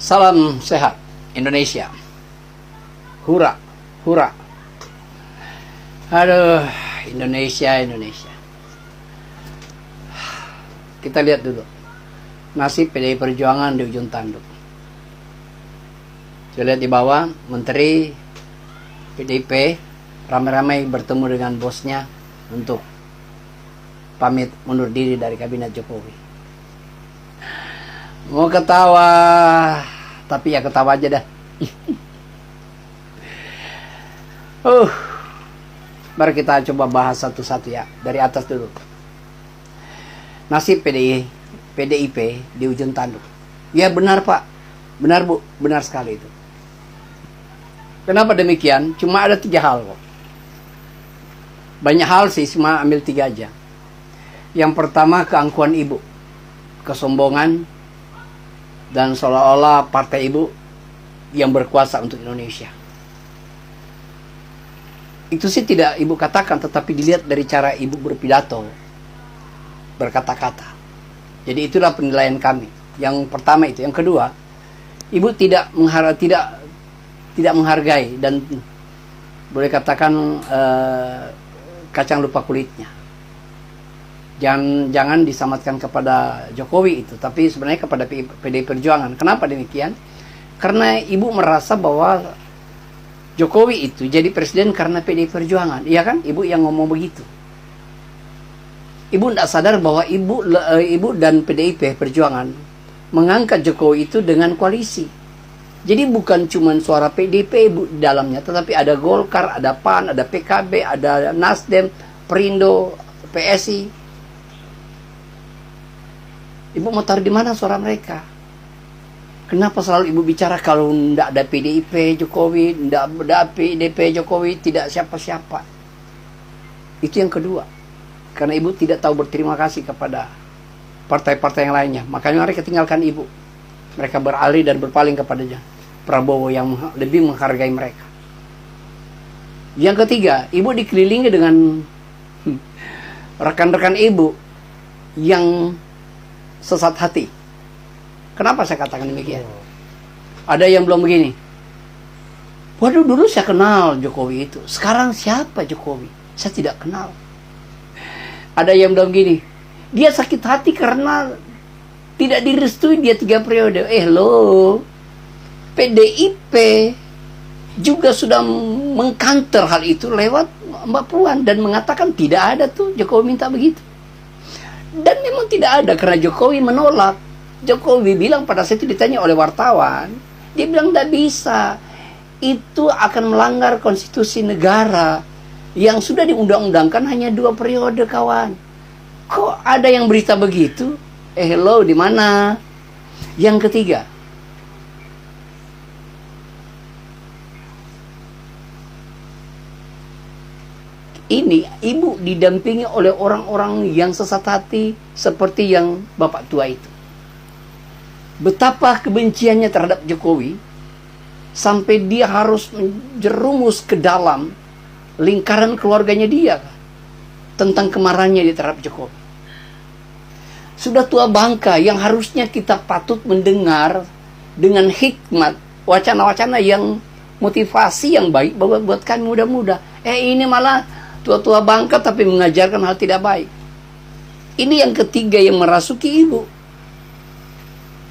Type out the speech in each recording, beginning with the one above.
Salam sehat Indonesia. Hura, hura. Aduh, Indonesia. Kita lihat dulu nasib PDI Perjuangan di ujung tanduk. Saya lihat di bawah, Menteri PDIP ramai-ramai bertemu dengan bosnya untuk pamit mundur diri dari kabinet Jokowi. Mau ketawa, tapi ya ketawa aja dah. Mari kita coba bahas satu-satu ya, dari atas dulu. Nasib PDIP di ujung tanduk. Ya benar Pak, benar Bu, benar sekali itu. Kenapa demikian? Cuma ada 3 hal kok. Banyak hal sih, cuma ambil 3 aja. Yang pertama, keangkuhan ibu, kesombongan, dan seolah-olah partai ibu yang berkuasa untuk Indonesia. Itu sih tidak ibu katakan, tetapi dilihat dari cara ibu berpidato, berkata-kata. Jadi itulah penilaian kami. Yang pertama itu. Yang kedua, ibu tidak menghargai dan boleh katakan kacang lupa kulitnya. Jangan disamatkan kepada Jokowi itu, tapi sebenarnya kepada PDI Perjuangan. Kenapa demikian? Karena ibu merasa bahwa Jokowi itu jadi presiden karena PDI Perjuangan. Iya kan? Ibu yang ngomong begitu. Ibu tidak sadar bahwa ibu dan PDIP Perjuangan mengangkat Jokowi itu dengan koalisi. Jadi bukan cuma suara PDIP ibu di dalamnya, tetapi ada Golkar, ada PAN, ada PKB, ada Nasdem, Perindo, PSI. Ibu mau taruh di mana suara mereka? Kenapa selalu ibu bicara kalau tidak ada PDIP Jokowi, tidak ada PDIP Jokowi, tidak siapa-siapa? Itu yang kedua. Karena ibu tidak tahu berterima kasih kepada partai-partai yang lainnya. Makanya mereka tinggalkan ibu. Mereka beralih dan berpaling kepada Prabowo yang lebih menghargai mereka. Yang ketiga, ibu dikelilingi dengan rekan-rekan ibu yang sesat hati. Kenapa saya katakan demikian? Ada yang belum begini. Waduh, dulu saya kenal Jokowi itu. Sekarang siapa Jokowi? Saya tidak kenal. Ada yang belum gini. Dia sakit hati karena tidak direstui dia 3 periode. PDIP juga sudah mengkanter hal itu lewat Mbak Puan dan mengatakan tidak ada tuh Jokowi minta begitu. Dan memang tidak ada karena Jokowi menolak. Jokowi bilang pada saat itu ditanya oleh wartawan, dia bilang tidak bisa. Itu akan melanggar konstitusi negara yang sudah diundang-undangkan hanya 2 periode kawan. Kok ada yang berita begitu? Di mana? Yang ketiga, ini ibu didampingi oleh orang-orang yang sesat hati seperti yang bapak tua itu. Betapa kebenciannya terhadap Jokowi sampai dia harus menjerumus ke dalam lingkaran keluarganya dia tentang kemarahannya di terhadap Jokowi. Sudah tua bangka yang harusnya kita patut mendengar dengan hikmat wacana-wacana yang motivasi yang baik buat kami muda-muda. Ini malah tua-tua bangka tapi mengajarkan hal tidak baik. Ini yang ketiga yang merasuki ibu.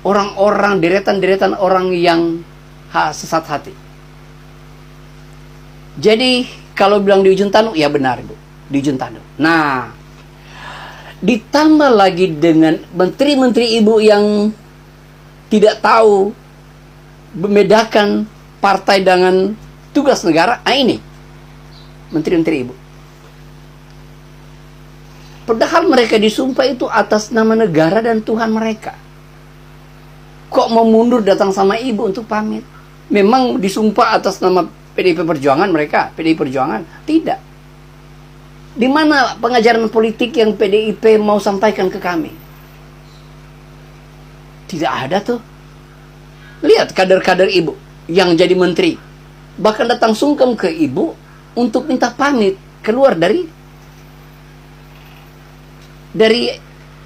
Orang-orang, deretan-deretan orang yang sesat hati. Jadi kalau bilang di ujung tanduk, ya benar ibu, di ujung tanduk. Nah, ditambah lagi dengan menteri-menteri ibu yang tidak tahu membedakan partai dengan tugas negara. Ini menteri-menteri ibu. Padahal mereka disumpah itu atas nama negara dan Tuhan mereka. Kok mau mundur datang sama ibu untuk pamit? Memang disumpah atas nama PDIP Perjuangan mereka, PDIP Perjuangan? Tidak. Di mana pengajaran politik yang PDIP mau sampaikan ke kami? Tidak ada tuh. Lihat kader-kader ibu yang jadi menteri. Bahkan datang sungkem ke ibu untuk minta pamit keluar dari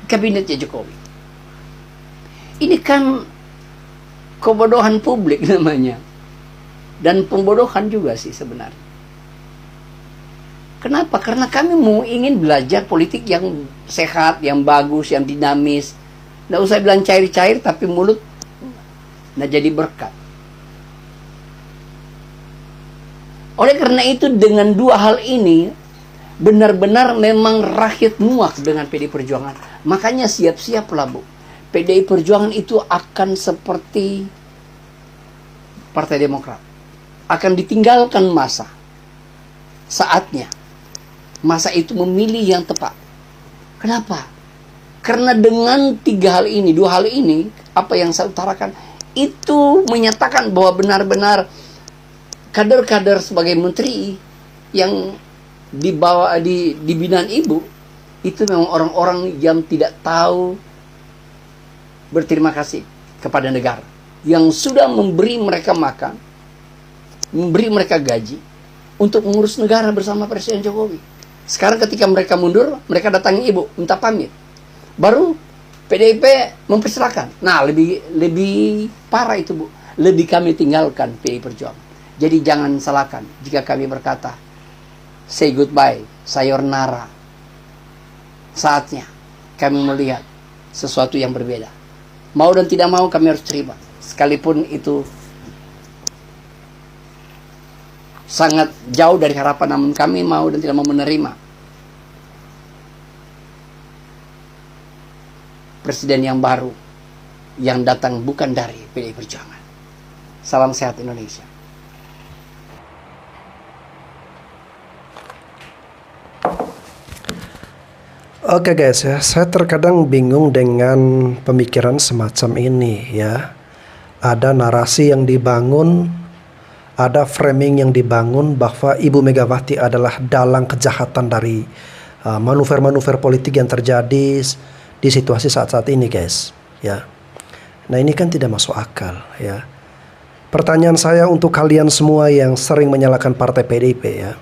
kabinetnya Jokowi. Ini kan kebodohan publik namanya. Dan pembodohan juga sih sebenarnya. Kenapa? Karena kami mau ingin belajar politik yang sehat, yang bagus, yang dinamis. Nggak usah bilang cair-cair, tapi mulut nah jadi berkat. Oleh karena itu, dengan dua hal ini, benar-benar memang rakyat muak dengan PDI Perjuangan. Makanya siap-siaplah, Bu. PDI Perjuangan itu akan seperti Partai Demokrat. Akan ditinggalkan masa. Saatnya. Masa itu memilih yang tepat. Kenapa? Karena dengan dua hal ini, apa yang saya utarakan, itu menyatakan bahwa benar-benar kader-kader sebagai menteri yang di binaan ibu, itu memang orang-orang yang tidak tahu berterima kasih kepada negara. Yang sudah memberi mereka makan, memberi mereka gaji, untuk mengurus negara bersama Presiden Jokowi. Sekarang ketika mereka mundur, mereka datangi ibu, minta pamit. Baru PDIP mempersilahkan. Nah, lebih parah itu, Bu. Lebih kami tinggalkan PDI Perjuangan. Jadi jangan salahkan jika kami berkata, say goodbye, sayonara. Saatnya kami melihat sesuatu yang berbeda. Mau dan tidak mau kami harus terima. Sekalipun itu sangat jauh dari harapan, namun kami mau dan tidak mau menerima presiden yang baru yang datang bukan dari PDI Perjuangan. Salam sehat Indonesia. Oke guys ya, saya terkadang bingung dengan pemikiran semacam ini ya. Ada narasi yang dibangun, ada framing yang dibangun bahwa Ibu Megawati adalah dalang kejahatan dari manuver-manuver politik yang terjadi di situasi saat-saat ini guys ya. Nah ini kan tidak masuk akal ya. Pertanyaan saya untuk kalian semua yang sering menyalahkan partai PDIP ya.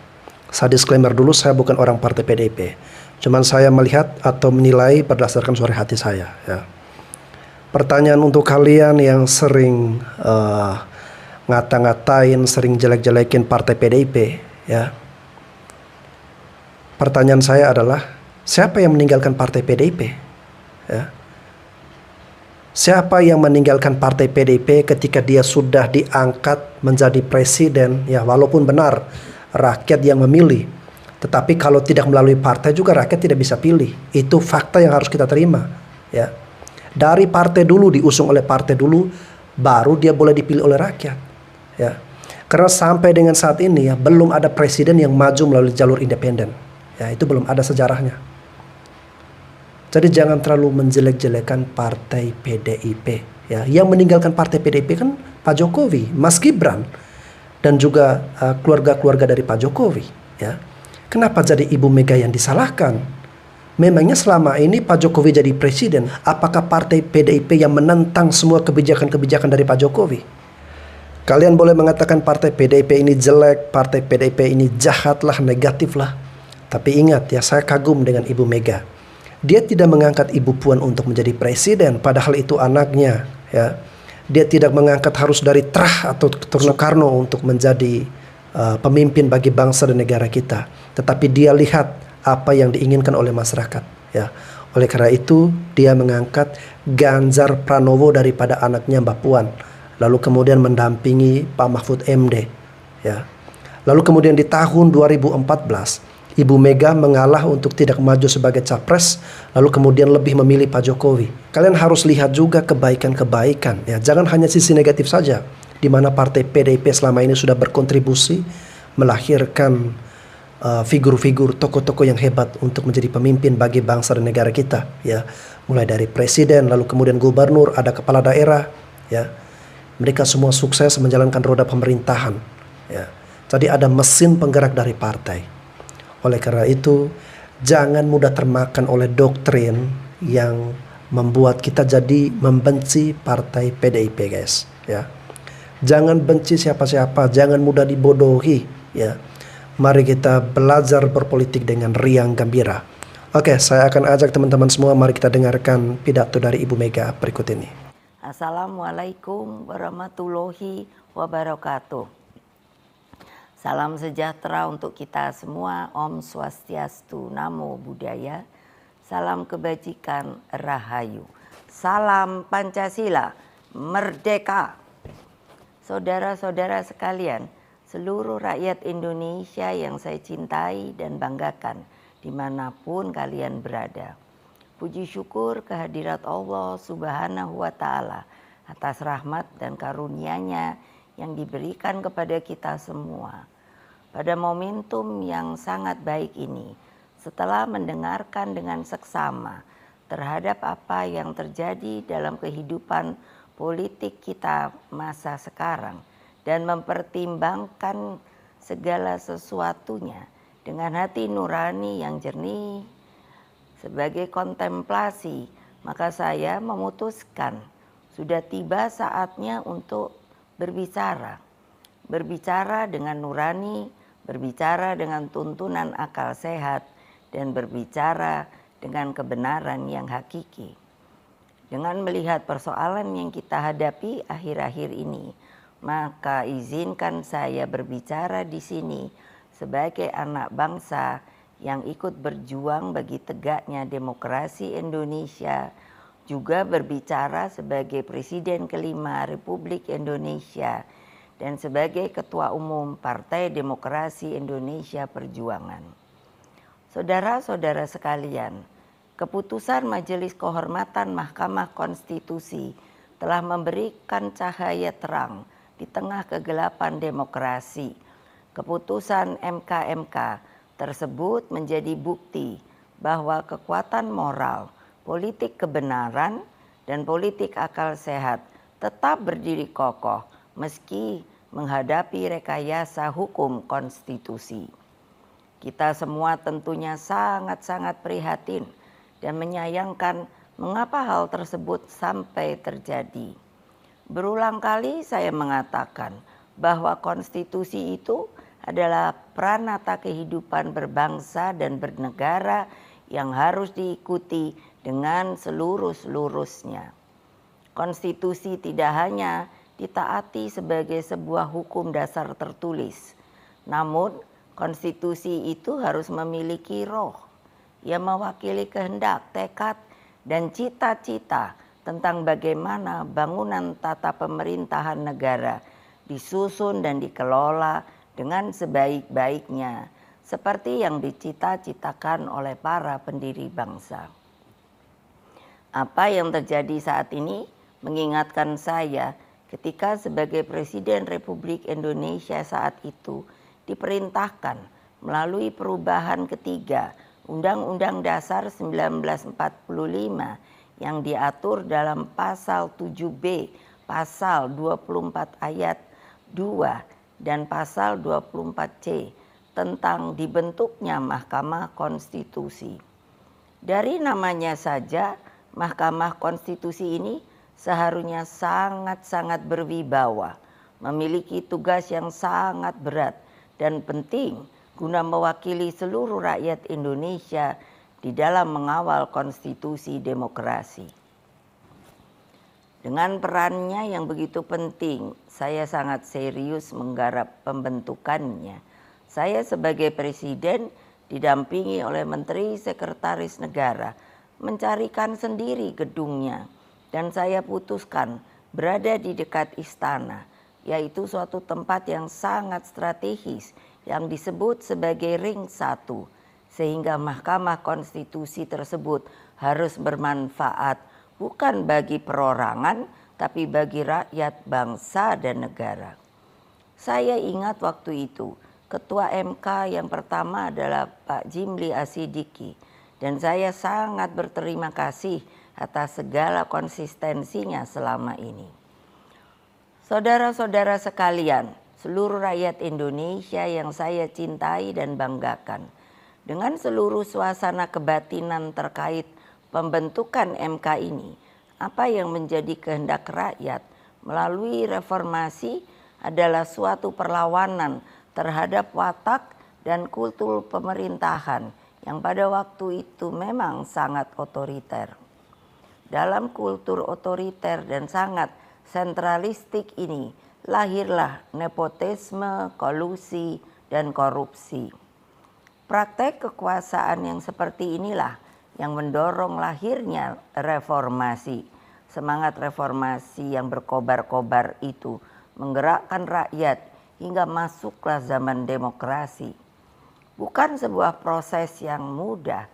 Saya disclaimer dulu, saya bukan orang partai PDIP. Cuman saya melihat atau menilai berdasarkan suara hati saya ya. Pertanyaan untuk kalian yang sering ngata-ngatain, sering jelek-jelekin partai PDIP ya. Pertanyaan saya adalah, siapa yang meninggalkan partai PDIP? Ya. Siapa yang meninggalkan partai PDIP ketika dia sudah diangkat menjadi presiden? Ya, walaupun benar rakyat yang memilih, tetapi kalau tidak melalui partai juga rakyat tidak bisa pilih. Itu fakta yang harus kita terima. Ya, dari partai dulu, diusung oleh partai dulu, baru dia boleh dipilih oleh rakyat. Ya, karena sampai dengan saat ini ya belum ada presiden yang maju melalui jalur independen. Ya, itu belum ada sejarahnya. Jadi jangan terlalu menjelek-jelekan partai PDIP. Ya, yang meninggalkan partai PDIP kan Pak Jokowi, Mas Gibran, dan juga keluarga-keluarga dari Pak Jokowi. Ya, kenapa jadi Ibu Mega yang disalahkan? Memangnya selama ini Pak Jokowi jadi presiden, apakah partai PDIP yang menentang semua kebijakan-kebijakan dari Pak Jokowi? Kalian boleh mengatakan partai PDIP ini jelek, partai PDIP ini jahat lah, negatif lah. Tapi ingat ya, saya kagum dengan Ibu Mega. Dia tidak mengangkat Ibu Puan untuk menjadi presiden, padahal itu anaknya. Ya, dia tidak mengangkat harus dari Trah atau Soekarno untuk menjadi pemimpin bagi bangsa dan negara kita. Tetapi dia lihat apa yang diinginkan oleh masyarakat. Ya, oleh karena itu dia mengangkat Ganjar Pranowo daripada anaknya Mbak Puan. Lalu kemudian mendampingi Pak Mahfud MD. Ya, lalu kemudian di tahun 2014 Ibu Mega mengalah untuk tidak maju sebagai capres, lalu kemudian lebih memilih Pak Jokowi. Kalian harus lihat juga kebaikan-kebaikan, ya. Jangan hanya sisi negatif saja, di mana partai PDIP selama ini sudah berkontribusi melahirkan figur-figur, tokoh-tokoh yang hebat untuk menjadi pemimpin bagi bangsa dan negara kita, ya. Mulai dari presiden, lalu kemudian gubernur, ada kepala daerah, ya. Mereka semua sukses menjalankan roda pemerintahan, ya. Jadi ada mesin penggerak dari partai. Oleh karena itu, jangan mudah termakan oleh doktrin yang membuat kita jadi membenci partai PDIP, guys. Ya, jangan benci siapa-siapa, jangan mudah dibodohi. Ya, mari kita belajar berpolitik dengan riang gembira. Oke, saya akan ajak teman-teman semua, mari kita dengarkan pidato dari Ibu Mega berikut ini. Assalamualaikum warahmatullahi wabarakatuh. Salam sejahtera untuk kita semua. Om Swastiastu, Namo Buddhaya. Salam kebajikan, Rahayu. Salam Pancasila, Merdeka. Saudara-saudara sekalian, seluruh rakyat Indonesia yang saya cintai dan banggakan dimanapun kalian berada. Puji syukur kehadirat Allah Subhanahu wa Ta'ala atas rahmat dan karunia-Nya yang diberikan kepada kita semua. Pada momentum yang sangat baik ini, setelah mendengarkan dengan seksama terhadap apa yang terjadi dalam kehidupan politik kita masa sekarang dan mempertimbangkan segala sesuatunya dengan hati nurani yang jernih, sebagai kontemplasi, maka saya memutuskan sudah tiba saatnya untuk berbicara. Berbicara dengan nurani, berbicara dengan tuntunan akal sehat, dan berbicara dengan kebenaran yang hakiki. Dengan melihat persoalan yang kita hadapi akhir-akhir ini, maka izinkan saya berbicara di sini sebagai anak bangsa yang ikut berjuang bagi tegaknya demokrasi Indonesia, juga berbicara sebagai Presiden kelima Republik Indonesia dan sebagai Ketua Umum Partai Demokrasi Indonesia Perjuangan. Saudara-saudara sekalian, keputusan Majelis Kehormatan Mahkamah Konstitusi telah memberikan cahaya terang di tengah kegelapan demokrasi. Keputusan MK tersebut menjadi bukti bahwa kekuatan moral, politik kebenaran, dan politik akal sehat tetap berdiri kokoh meski menghadapi rekayasa hukum konstitusi. Kita semua tentunya sangat-sangat prihatin dan menyayangkan mengapa hal tersebut sampai terjadi. Berulang kali saya mengatakan bahwa konstitusi itu adalah pranata kehidupan berbangsa dan bernegara yang harus diikuti dengan seluruh-seluruhnya. Konstitusi tidak hanya ditaati sebagai sebuah hukum dasar tertulis, namun konstitusi itu harus memiliki roh yang mewakili kehendak, tekad, dan cita-cita tentang bagaimana bangunan tata pemerintahan negara disusun dan dikelola dengan sebaik-baiknya, seperti yang dicita-citakan oleh para pendiri bangsa. Apa yang terjadi saat ini mengingatkan saya ketika sebagai Presiden Republik Indonesia saat itu diperintahkan melalui perubahan ketiga Undang-Undang Dasar 1945 yang diatur dalam pasal 7B, pasal 24 ayat 2 dan pasal 24C tentang dibentuknya Mahkamah Konstitusi. Dari namanya saja, Mahkamah Konstitusi ini seharusnya sangat-sangat berwibawa, memiliki tugas yang sangat berat dan penting guna mewakili seluruh rakyat Indonesia di dalam mengawal konstitusi demokrasi. Dengan perannya yang begitu penting, saya sangat serius menggarap pembentukannya. Saya sebagai Presiden didampingi oleh Menteri Sekretaris Negara mencarikan sendiri gedungnya, dan saya putuskan berada di dekat istana, yaitu suatu tempat yang sangat strategis yang disebut sebagai Ring 1, sehingga Mahkamah Konstitusi tersebut harus bermanfaat bukan bagi perorangan, tapi bagi rakyat, bangsa, dan negara. Saya ingat waktu itu, Ketua MK yang pertama adalah Pak Jimli Asidiki, dan saya sangat berterima kasih atas segala konsistensinya selama ini. Saudara-saudara sekalian, seluruh rakyat Indonesia yang saya cintai dan banggakan, dengan seluruh suasana kebatinan terkait pembentukan MK ini, apa yang menjadi kehendak rakyat melalui reformasi adalah suatu perlawanan terhadap watak dan kultur pemerintahan yang pada waktu itu memang sangat otoriter. dalam kultur otoriter dan sangat sentralistik ini lahirlah nepotisme, kolusi, dan korupsi. Praktek kekuasaan yang seperti inilah yang mendorong lahirnya reformasi. Semangat reformasi yang berkobar-kobar itu menggerakkan rakyat hingga masuklah zaman demokrasi. Bukan sebuah proses yang mudah,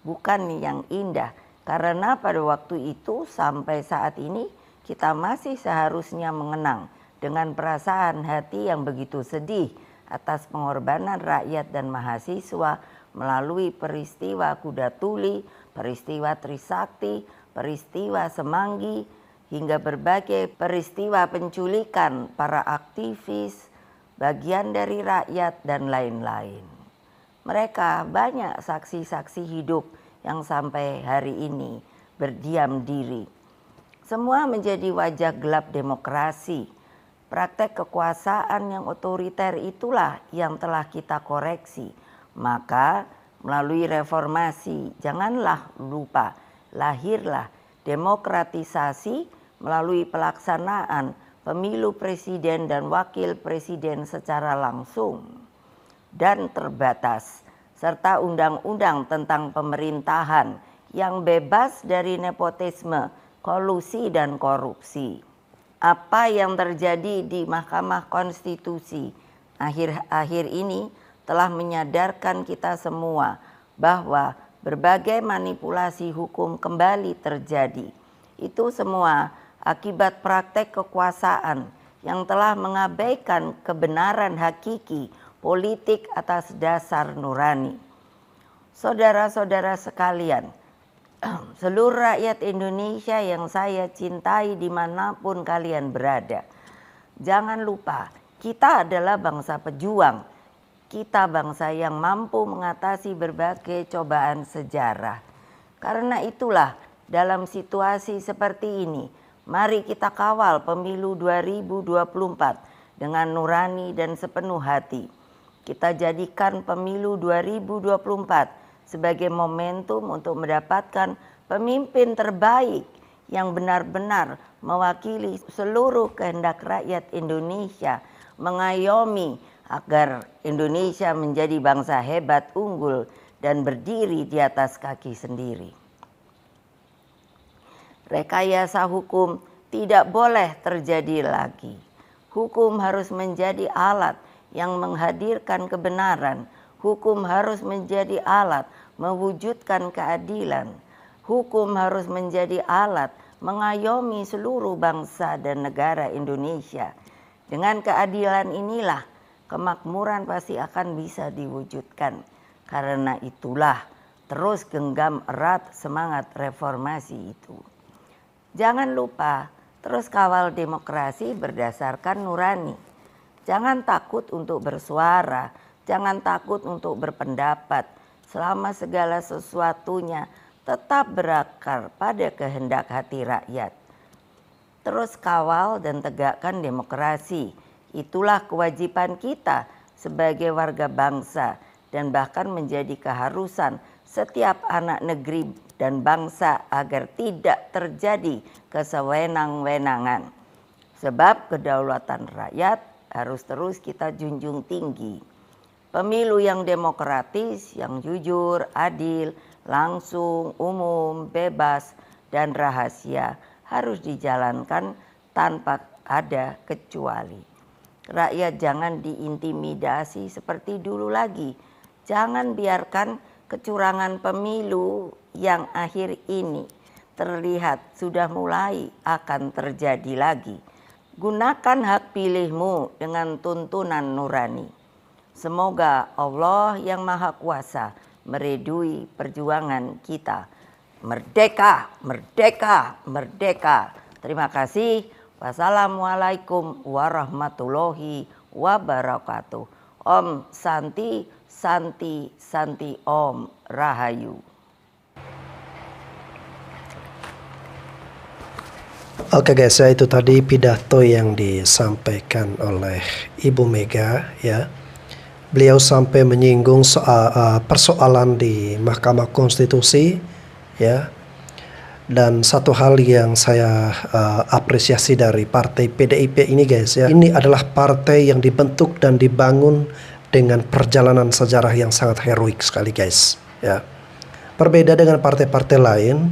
bukan yang indah, karena pada waktu itu sampai saat ini kita masih seharusnya mengenang dengan perasaan hati yang begitu sedih atas pengorbanan rakyat dan mahasiswa melalui peristiwa Kuda Tuli, peristiwa Trisakti, peristiwa Semanggi, hingga berbagai peristiwa penculikan para aktivis, bagian dari rakyat, dan lain-lain. Mereka banyak saksi-saksi hidup yang sampai hari ini berdiam diri. Semua menjadi wajah gelap demokrasi. Praktek kekuasaan yang otoriter itulah yang telah kita koreksi. Maka melalui reformasi janganlah lupa lahirlah demokratisasi melalui pelaksanaan pemilu presiden dan wakil presiden secara langsung dan terbatas, serta undang-undang tentang pemerintahan yang bebas dari nepotisme, kolusi, dan korupsi. Apa yang terjadi di Mahkamah Konstitusi akhir-akhir ini telah menyadarkan kita semua bahwa berbagai manipulasi hukum kembali terjadi. Itu semua akibat praktek kekuasaan yang telah mengabaikan kebenaran hakiki politik atas dasar nurani. Saudara-saudara sekalian, seluruh rakyat Indonesia yang saya cintai dimanapun kalian berada, jangan lupa kita adalah bangsa pejuang. Kita bangsa yang mampu mengatasi berbagai cobaan sejarah. Karena itulah dalam situasi seperti ini, mari kita kawal pemilu 2024 dengan nurani dan sepenuh hati. Kita jadikan pemilu 2024 sebagai momentum untuk mendapatkan pemimpin terbaik yang benar-benar mewakili seluruh kehendak rakyat Indonesia, mengayomi agar Indonesia menjadi bangsa hebat, unggul, dan berdiri di atas kaki sendiri. Rekayasa hukum tidak boleh terjadi lagi. Hukum harus menjadi alat yang menghadirkan kebenaran. Hukum harus menjadi alat mewujudkan keadilan. Hukum harus menjadi alat mengayomi seluruh bangsa dan negara Indonesia. Dengan keadilan inilah kemakmuran pasti akan bisa diwujudkan. Karena itulah terus genggam erat semangat reformasi itu. Jangan lupa terus kawal demokrasi berdasarkan nurani. Jangan takut untuk bersuara, jangan takut untuk berpendapat selama segala sesuatunya tetap berakar pada kehendak hati rakyat. Terus kawal dan tegakkan demokrasi. Itulah kewajiban kita sebagai warga bangsa dan bahkan menjadi keharusan setiap anak negeri dan bangsa agar tidak terjadi kesewenang-wenangan. Sebab kedaulatan rakyat harus terus kita junjung tinggi. Pemilu yang demokratis, yang jujur, adil, langsung, umum, bebas, dan rahasia harus dijalankan tanpa ada kecuali. Rakyat jangan diintimidasi seperti dulu lagi. Jangan biarkan kecurangan pemilu yang akhir ini terlihat sudah mulai akan terjadi lagi. Gunakan hak pilihmu dengan tuntunan nurani. Semoga Allah yang Maha Kuasa meridui perjuangan kita. Merdeka, merdeka, merdeka. Terima kasih. Wassalamualaikum warahmatullahi wabarakatuh. Om Santi, Santi, Santi Om Rahayu. Oke guys, ya itu tadi pidato yang disampaikan oleh Ibu Mega ya. Beliau sampai menyinggung soal persoalan di Mahkamah Konstitusi ya. Dan satu hal yang saya apresiasi dari partai PDIP ini guys ya, ini adalah partai yang dibentuk dan dibangun dengan perjalanan sejarah yang sangat heroik sekali guys ya. Berbeda dengan partai-partai lain,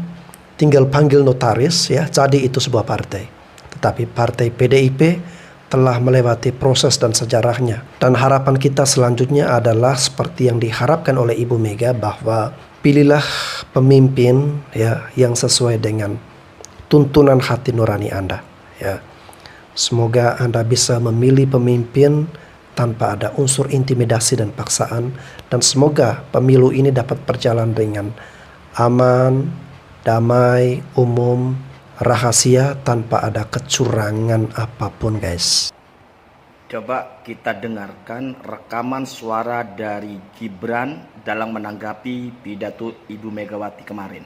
tinggal panggil notaris ya, jadi itu sebuah partai. Tetapi partai PDIP telah melewati proses dan sejarahnya. Dan harapan kita selanjutnya adalah seperti yang diharapkan oleh Ibu Mega, bahwa pilihlah pemimpin ya yang sesuai dengan tuntunan hati nurani Anda ya. Semoga Anda bisa memilih pemimpin tanpa ada unsur intimidasi dan paksaan, dan semoga pemilu ini dapat berjalan dengan aman, damai, umum, rahasia, tanpa ada kecurangan apapun guys. Coba kita dengarkan rekaman suara dari Gibran dalam menanggapi pidato Ibu Megawati kemarin.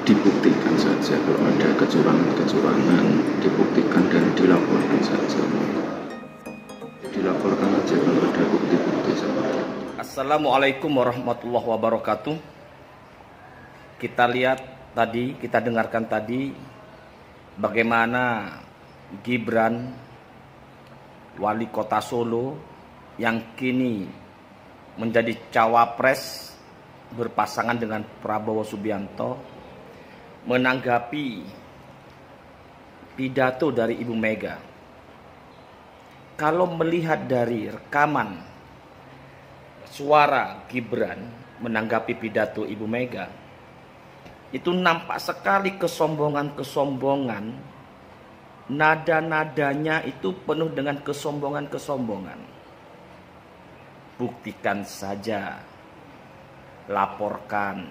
Dibuktikan saja kalau ada kecurangan-kecurangan, dibuktikan dan dilaporkan saja. Dilaporkan aja kalau ada bukti-bukti seperti itu. Assalamualaikum warahmatullahi wabarakatuh. Kita lihat tadi, kita dengarkan tadi bagaimana Gibran, wali kota Solo yang kini menjadi cawapres berpasangan dengan Prabowo Subianto, menanggapi pidato dari Ibu Mega. Kalau melihat dari rekaman suara Gibran menanggapi pidato Ibu Mega, itu nampak sekali kesombongan-kesombongan. Nada-nadanya itu penuh dengan kesombongan-kesombongan. Buktikan saja, laporkan.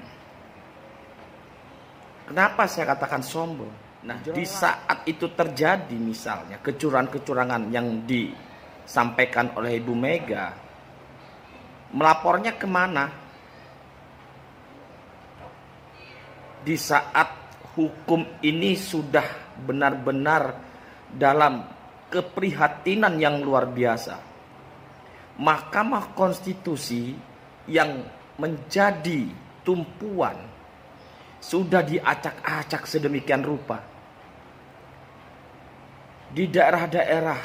Kenapa saya katakan sombong? Nah, di saat itu terjadi misalnya kecurangan-kecurangan yang disampaikan oleh Ibu Mega, melapornya kemana? Di saat hukum ini sudah benar-benar dalam keprihatinan yang luar biasa. Mahkamah Konstitusi yang menjadi tumpuan sudah diacak-acak sedemikian rupa. Di daerah-daerah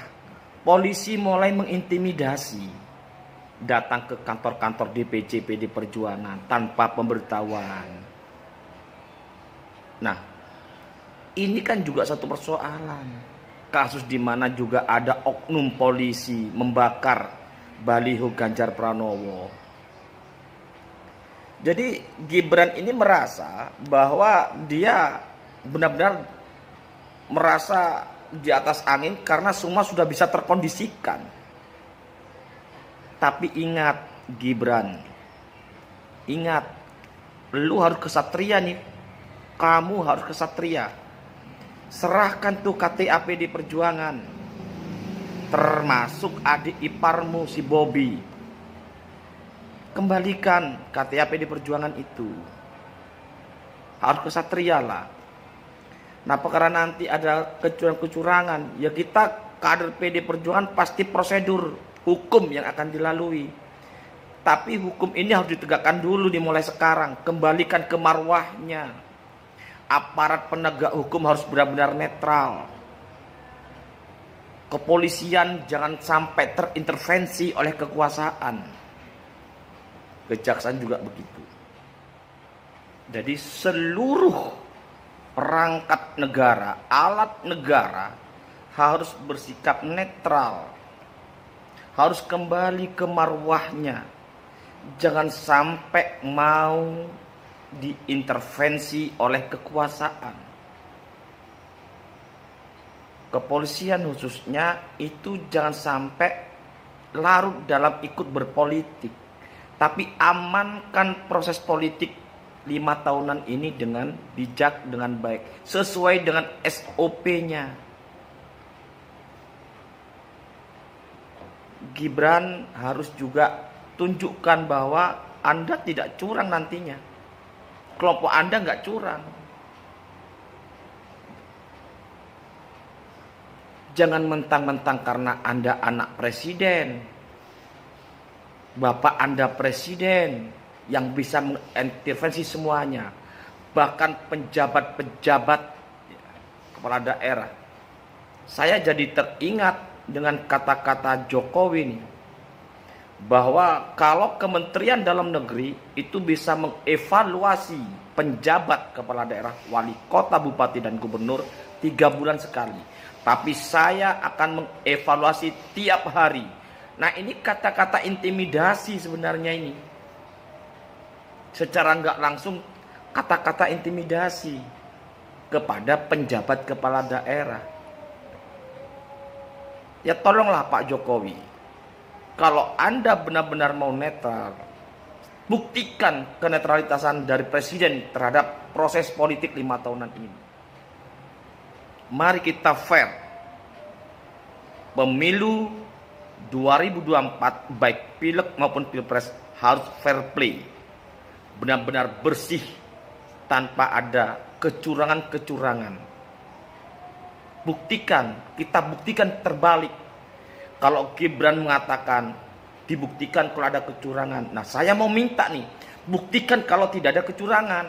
polisi mulai mengintimidasi, datang ke kantor-kantor DPC PD Perjuangan tanpa pemberitahuan. Nah, ini kan juga satu persoalan. Kasus di mana juga ada oknum polisi membakar baliho Ganjar Pranowo. Jadi Gibran ini merasa bahwa dia benar-benar merasa di atas angin karena semua sudah bisa terkondisikan. Tapi ingat Gibran, ingat, lu harus kesatria nih. Kamu harus kesatria. Serahkan tuh KTA PD Perjuangan, termasuk adik iparmu si Bobby. Kembalikan KTA PD Perjuangan itu. Harus kesatria lah. Nah, perkara nanti ada kecurangan, ya kita kader PD Perjuangan pasti prosedur hukum yang akan dilalui. Tapi hukum ini harus ditegakkan dulu dimulai sekarang. Kembalikan ke marwahnya. Aparat penegak hukum harus benar-benar netral. Kepolisian jangan sampai terintervensi oleh kekuasaan. Kejaksaan juga begitu. Jadi seluruh perangkat negara, alat negara harus bersikap netral. Harus kembali ke marwahnya. Jangan sampai mau diintervensi oleh kekuasaan. Kepolisian khususnya itu jangan sampai larut dalam ikut berpolitik, tapi amankan proses politik 5 tahunan ini dengan bijak, dengan baik, sesuai dengan SOP-nya. Gibran harus juga tunjukkan bahwa Anda tidak curang nantinya. Kelompok Anda nggak curang. Jangan mentang-mentang karena Anda anak presiden, Bapak Anda presiden yang bisa mengintervensi semuanya. bahkan penjabat-penjabat kepala daerah. Saya jadi teringat dengan kata-kata Jokowi nih, bahwa kalau Kementerian Dalam Negeri itu bisa mengevaluasi penjabat kepala daerah, wali kota, bupati, dan gubernur 3 bulan sekali. Tapi saya akan mengevaluasi tiap hari. Nah, ini kata-kata intimidasi sebenarnya ini. Secara nggak langsung kata-kata intimidasi kepada penjabat kepala daerah. Ya tolonglah Pak Jokowi, kalau Anda benar-benar mau netral, buktikan kenetralitasan dari Presiden terhadap proses politik 5 tahunan ini. Mari kita fair. Pemilu 2024 baik pilek maupun pilpres harus fair play. Benar-benar bersih tanpa ada kecurangan-kecurangan. Kita buktikan terbalik. Kalau Gibran mengatakan dibuktikan kalau ada kecurangan. Nah, saya mau minta nih, buktikan kalau tidak ada kecurangan.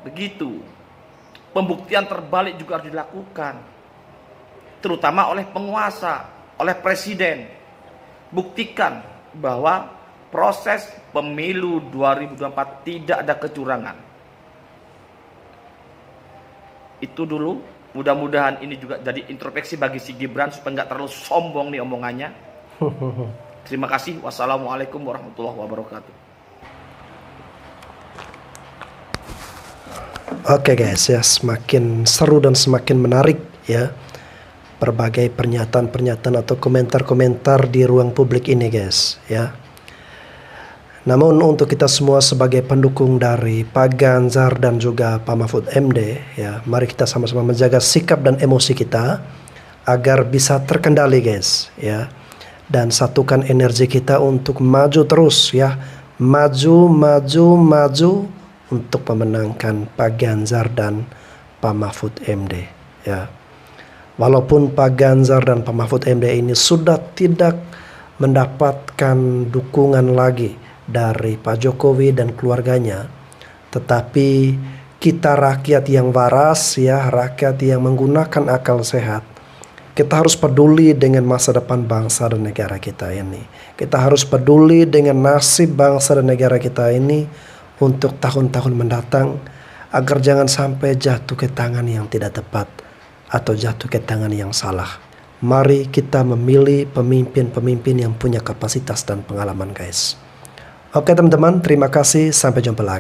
Begitu. Pembuktian terbalik juga harus dilakukan. Terutama oleh penguasa, oleh presiden. Buktikan bahwa proses pemilu 2024 tidak ada kecurangan. Itu dulu. Mudah-mudahan ini juga jadi introspeksi bagi si Gibran supaya nggak terlalu sombong nih omongannya. Terima kasih. Wassalamualaikum warahmatullahi wabarakatuh. Oke guys ya, semakin seru dan semakin menarik ya berbagai pernyataan-pernyataan atau komentar-komentar di ruang publik ini guys ya. Namun untuk kita semua sebagai pendukung dari Pak Ganjar dan juga Pak Mahfud MD ya, mari kita sama-sama menjaga sikap dan emosi kita agar bisa terkendali guys ya, dan satukan energi kita untuk maju terus ya, maju untuk memenangkan Pak Ganjar dan Pak Mahfud MD ya. Walaupun Pak Ganjar dan Pak Mahfud MD ini sudah tidak mendapatkan dukungan lagi dari Pak Jokowi dan keluarganya, tetapi kita rakyat yang waras ya, rakyat yang menggunakan akal sehat, kita harus peduli dengan masa depan bangsa dan negara kita ini. Kita harus peduli dengan nasib bangsa dan negara kita ini untuk tahun-tahun mendatang, agar jangan sampai jatuh ke tangan yang tidak tepat atau jatuh ke tangan yang salah. Mari kita memilih pemimpin-pemimpin yang punya kapasitas dan pengalaman guys. Oke teman-teman, terima kasih, sampai jumpa lagi.